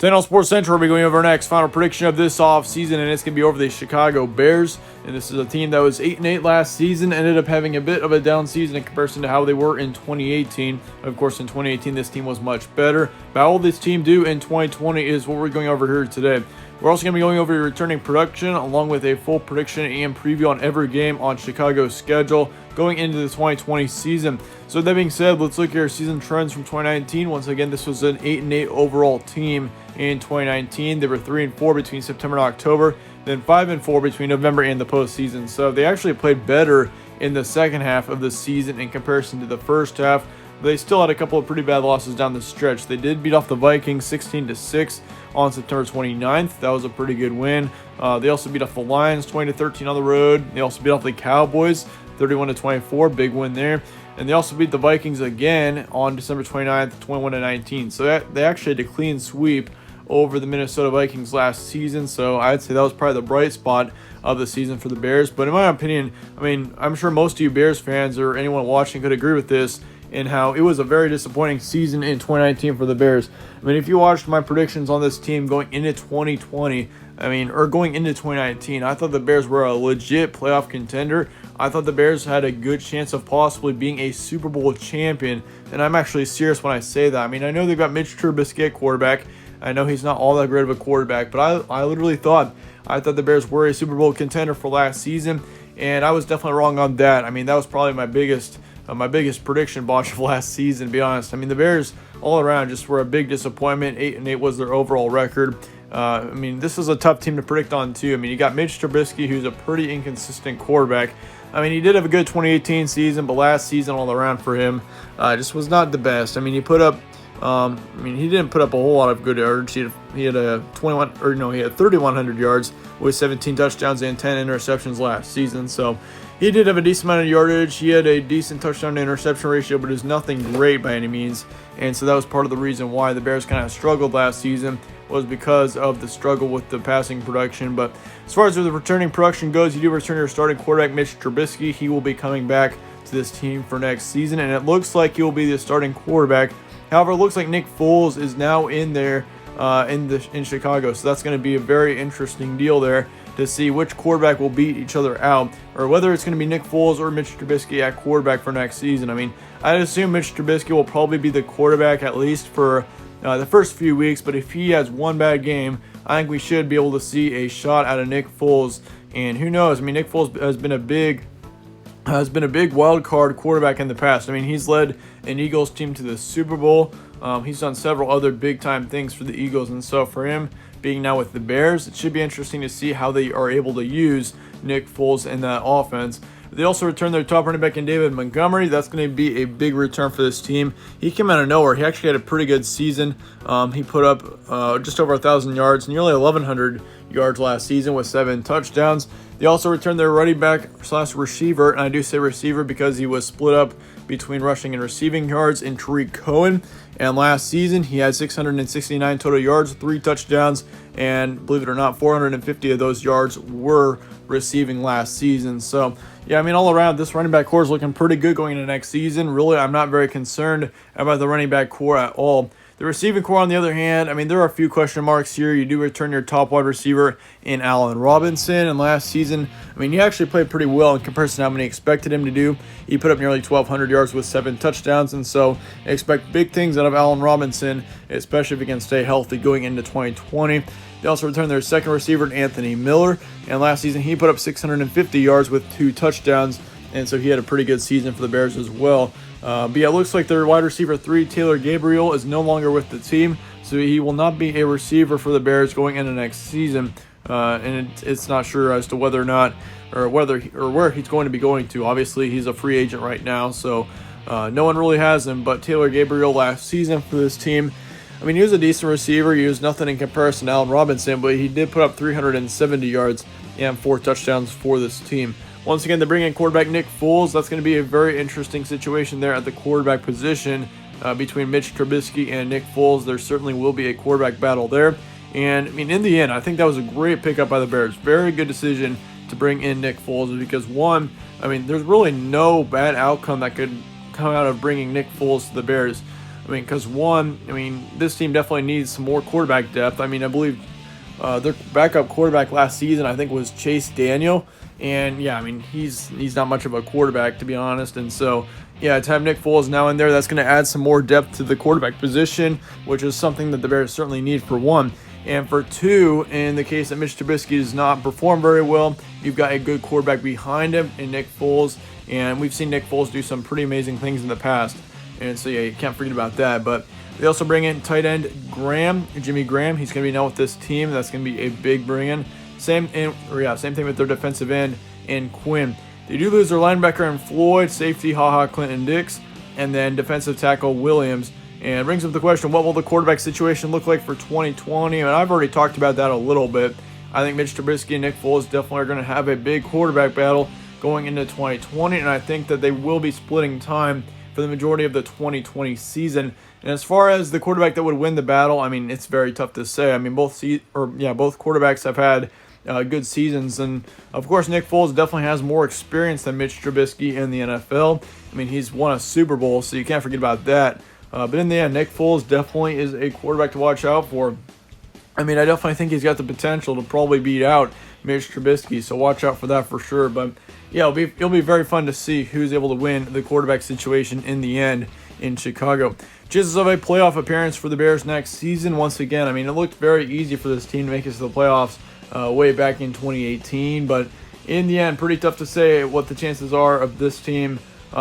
10 on Sports Central, we'll be going over our next final prediction of this offseason, and it's going to be over the Chicago Bears. And this is a team that was 8-8 last season, ended up having a bit of a down season in comparison to how they were in 2018. Of course, in 2018, this team was much better. But how will this team do in 2020 is what we're going over here today. We're also going to be going over your returning production, along with a full prediction and preview on every game on Chicago's schedule going into the 2020 season. So with that being said, let's look at our season trends from 2019. Once again, this was an 8-8 overall team in 2019. They were 3-4 between September and October, then 5-4 between November and the postseason. So they actually played better in the second half of the season in comparison to the first half. They still had a couple of pretty bad losses down the stretch. They did beat off the Vikings 16-6 on September 29th. That was a pretty good win. They also beat off the Lions 20-13 on the road. They also beat off the Cowboys 31-24, big win there. And they also beat the Vikings again on December 29th, 21-19. So they actually had a clean sweep over the Minnesota Vikings last season. So I'd say that was probably the bright spot of the season for the Bears. But in my opinion, I mean, I'm sure most of you Bears fans or anyone watching could agree with this, and how it was a very disappointing season in 2019 for the Bears. I mean, if you watched my predictions on this team going into 2020, or going into 2019, I thought the Bears were a legit playoff contender. I thought the Bears had a good chance of possibly being a Super Bowl champion, and I'm actually serious when I say that. I mean, I know they've got Mitch Trubisky at quarterback. I know he's not all that great of a quarterback, but I literally thought the Bears were a Super Bowl contender for last season, and I was definitely wrong on that. I mean, that was probably my biggest prediction botch of last season, to be honest. I mean, the Bears all around just were a big disappointment. 8-8 was their overall record. This is a tough team to predict on too. I mean, you got Mitch Trubisky, who's a pretty inconsistent quarterback. I mean, he did have a good 2018 season, but last season all around for him just was not the best. I mean, he put up, he didn't put up a whole lot of good yards. He had 3,100 yards with 17 touchdowns and 10 interceptions last season. So he did have a decent amount of yardage. He had a decent touchdown to interception ratio, but it was nothing great by any means. And so that was part of the reason why the Bears kind of struggled last season, was because of the struggle with the passing production. But as far as the returning production goes, you do return your starting quarterback, Mitch Trubisky. He will be coming back to this team for next season, and it looks like he will be the starting quarterback. However, it looks like Nick Foles is now in there in Chicago, so that's going to be a very interesting deal there to see which quarterback will beat each other out, or whether it's going to be Nick Foles or Mitch Trubisky at quarterback for next season. I mean, I'd assume Mitch Trubisky will probably be the quarterback at least for the first few weeks, but if he has one bad game, I think we should be able to see a shot out of Nick Foles. And who knows? I mean, Nick Foles has been a big wild card quarterback in the past. I mean, he's led an Eagles team to the Super Bowl. He's done several other big time things for the Eagles, and so for him being now with the Bears, it should be interesting to see how they are able to use Nick Foles in that offense. They also returned their top running back in David Montgomery. That's going to be a big return for this team. He came out of nowhere. He actually had a pretty good season. He put up just over 1,000 yards, nearly 1,100 yards last season with 7 touchdowns. They also returned their running back / receiver, and I do say receiver because he was split up between rushing and receiving yards, in Tariq Cohen. And last season, he had 669 total yards, 3 touchdowns, and believe it or not, 450 of those yards were receiving last season. So, yeah, I mean, all around, this running back core is looking pretty good going into next season. Really, I'm not very concerned about the running back core at all. The receiving core, on the other hand, I mean, there are a few question marks here. You do return your top wide receiver in Allen Robinson, and last season, I mean, he actually played pretty well in comparison to how many expected him to do. He put up nearly 1,200 yards with 7 touchdowns, and so expect big things out of Allen Robinson, especially if he can stay healthy going into 2020. They also returned their second receiver, Anthony Miller, and last season he put up 650 yards with 2 touchdowns, and so he had a pretty good season for the Bears as well. But yeah, it looks like their wide receiver 3, Taylor Gabriel, is no longer with the team, so he will not be a receiver for the Bears going into next season. And it's not sure as to whether or not, or where he's going to be going to. Obviously, he's a free agent right now, so no one really has him. But Taylor Gabriel last season for this team, I mean, he was a decent receiver. He was nothing in comparison to Allen Robinson, but he did put up 370 yards and 4 touchdowns for this team. Once again, they bring in quarterback Nick Foles. That's going to be a very interesting situation there at the quarterback position between Mitch Trubisky and Nick Foles. There certainly will be a quarterback battle there. And, I mean, in the end, I think that was a great pickup by the Bears. Very good decision to bring in Nick Foles because, one, I mean, there's really no bad outcome that could come out of bringing Nick Foles to the Bears. I mean, because this team definitely needs some more quarterback depth. I mean, I believe their backup quarterback last season, I think, was Chase Daniel. And yeah, I mean, he's not much of a quarterback, to be honest. And so, yeah, to have Nick Foles now in there, that's going to add some more depth to the quarterback position, which is something that the Bears certainly need, for one. And for two, in the case that Mitch Trubisky does not perform very well, you've got a good quarterback behind him in Nick Foles. And we've seen Nick Foles do some pretty amazing things in the past. And so, yeah, you can't forget about that. But they also bring in tight end Jimmy Graham. He's going to be now with this team. That's going to be a big bring-in. Same thing with their defensive end and Quinn. They do lose their linebacker in Floyd, safety Clinton Dix, and then defensive tackle Williams. And it brings up the question, what will the quarterback situation look like for 2020? And I've already talked about that a little bit. I think Mitch Trubisky and Nick Foles definitely are going to have a big quarterback battle going into 2020, and I think that they will be splitting time for the majority of the 2020 season. And as far as the quarterback that would win the battle, I mean, it's very tough to say. I mean, both quarterbacks have had good seasons, and of course Nick Foles definitely has more experience than Mitch Trubisky in the NFL. I mean, he's won a Super Bowl, so you can't forget about that. But in the end, Nick Foles definitely is a quarterback to watch out for. I mean, I definitely think he's got the potential to probably beat out Mitch Trubisky, so watch out for that for sure. But yeah, it'll be very fun to see who's able to win the quarterback situation in the end in Chicago. Chances of a playoff appearance for the Bears next season, once again, I mean, it looked very easy for this team to make it to the playoffs way back in 2018, but in the end, pretty tough to say what the chances are of this team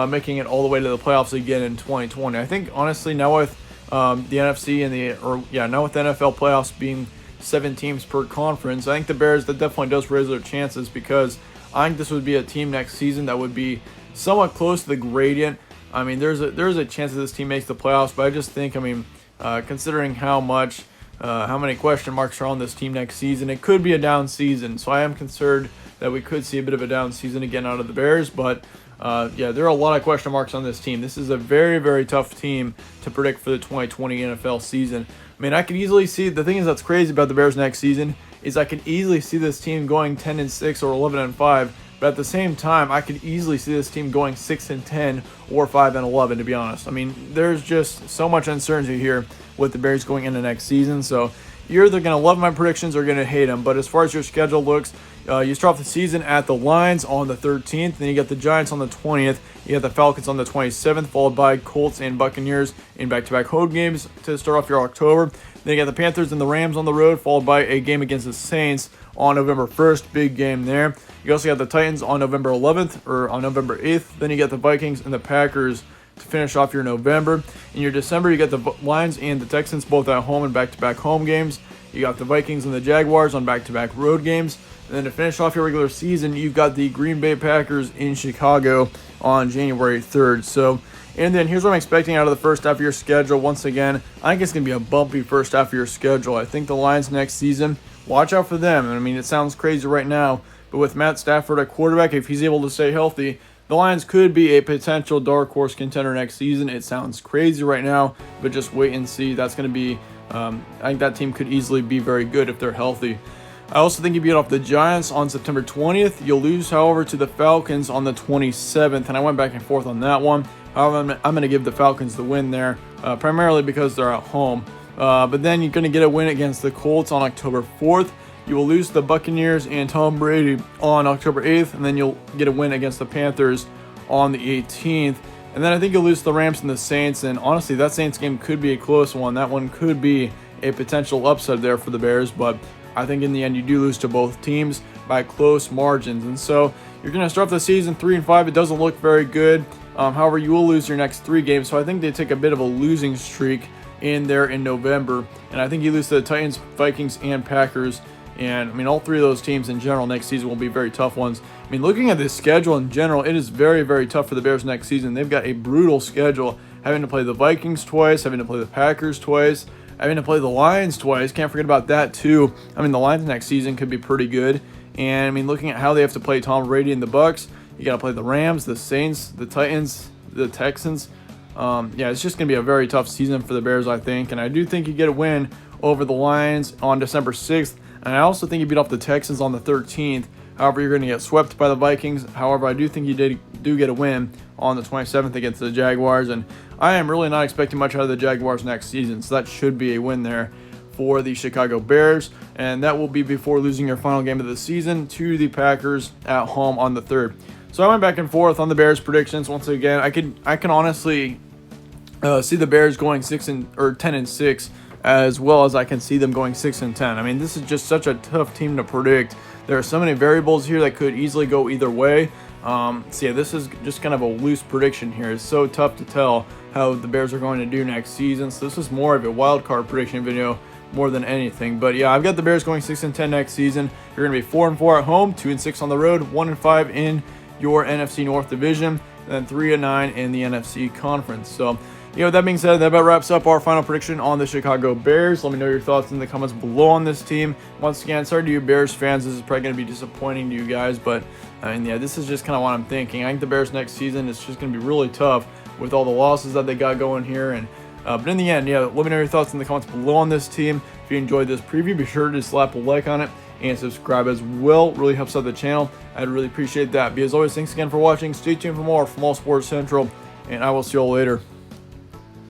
making it all the way to the playoffs again in 2020. I think, honestly, now with the NFC and now with the NFL playoffs being 7 teams per conference, I think the Bears, that definitely does raise their chances, because I think this would be a team next season that would be somewhat close to the gradient. I mean, there's a chance that this team makes the playoffs, but I just think, I mean, considering how many question marks are on this team next season, it could be a down season. So I am concerned that we could see a bit of a down season again out of the Bears. But yeah, there are a lot of question marks on this team. This is a very, very tough team to predict for the 2020 NFL season. I mean, I could easily see, the thing is that's crazy about the Bears next season is I could easily see this team going 10-6 or 11-5. But at the same time, I could easily see this team going 6-10 or 5-11, to be honest. I mean, there's just so much uncertainty here with the Bears going into next season. So you're either going to love my predictions or going to hate them. But as far as your schedule looks, you start off the season at the Lions on the 13th. Then you got the Giants on the 20th. You got the Falcons on the 27th, followed by Colts and Buccaneers in back-to-back home games to start off your October. Then you got the Panthers and the Rams on the road, followed by a game against the Saints on November 1st. Big game there. You also got the Titans on November 11th or on November 8th. Then you got the Vikings and the Packers to finish off your November. In your December, you got the Lions and the Texans both at home and back-to-back home games. You got the Vikings and the Jaguars on back-to-back road games. And then to finish off your regular season, you've got the Green Bay Packers in Chicago on January 3rd. So, and then here's what I'm expecting out of the first half of your schedule. Once again, I think it's going to be a bumpy first half of your schedule. I think the Lions next season, watch out for them. I mean, it sounds crazy right now, but with Matt Stafford at quarterback, if he's able to stay healthy, the Lions could be a potential dark horse contender next season. It sounds crazy right now, but just wait and see. That's going to be, I think that team could easily be very good if they're healthy. I also think you beat off the Giants on September 20th. You'll lose, however, to the Falcons on the 27th, and I went back and forth on that one. However, I'm going to give the Falcons the win there, primarily because they're at home. But then you're going to get a win against the Colts on October 4th. You will lose to the Buccaneers and Tom Brady on October 8th, and then you'll get a win against the Panthers on the 18th. And then I think you'll lose to the Rams and the Saints, and honestly, that Saints game could be a close one. That one could be a potential upset there for the Bears, but I think in the end you do lose to both teams by close margins. And so you're going to start the season 3-5. It doesn't look very good. However, you will lose your next 3 games, so I think they take a bit of a losing streak in there in November. And I think you lose to the Titans, Vikings, and Packers. And, I mean, all 3 of those teams in general next season will be very tough ones. I mean, looking at this schedule in general, it is very, very tough for the Bears next season. They've got a brutal schedule, having to play the Vikings twice, having to play the Packers twice, having to play the Lions twice. Can't forget about that, too. I mean, the Lions next season could be pretty good. And, I mean, looking at how they have to play Tom Brady and the Bucs, you got to play the Rams, the Saints, the Titans, the Texans. Yeah, it's just going to be a very tough season for the Bears, I think. And I do think you get a win over the Lions on December 6th. And I also think you beat off the Texans on the 13th. However, you're going to get swept by the Vikings. However, I do think you do get a win on the 27th against the Jaguars. And I am really not expecting much out of the Jaguars next season, so that should be a win there for the Chicago Bears, and that will be before losing your final game of the season to the Packers at home on the 3rd. So I went back and forth on the Bears predictions. Once again, I can honestly see the Bears going 10-6, as well as I can see them going 6-10. I mean, this is just such a tough team to predict. There are so many variables here that could easily go either way. So yeah, this is just kind of a loose prediction here. It's so tough to tell how the Bears are going to do next season. So this is more of a wild card prediction video more than anything. But yeah, I've got the Bears going 6-10 next season. You're going to be 4-4 at home, 2-6 on the road, 1-5 in your NFC North division, and then 3-9 in the NFC conference. So, with that being said, that about wraps up our final prediction on the Chicago Bears. Let me know your thoughts in the comments below on this team. Once again, sorry to you Bears fans, this is probably going to be disappointing to you guys, but I mean, yeah, this is just kind of what I'm thinking. I think the Bears next season is just going to be really tough with all the losses that they got going here. And but in the end, yeah, let me know your thoughts in the comments below on this team. If you enjoyed this preview, be sure to slap a like on it and subscribe as well. Really helps out the channel. I'd really appreciate that. But as always, thanks again for watching. Stay tuned for more from All Sports Central, and I will see you all later.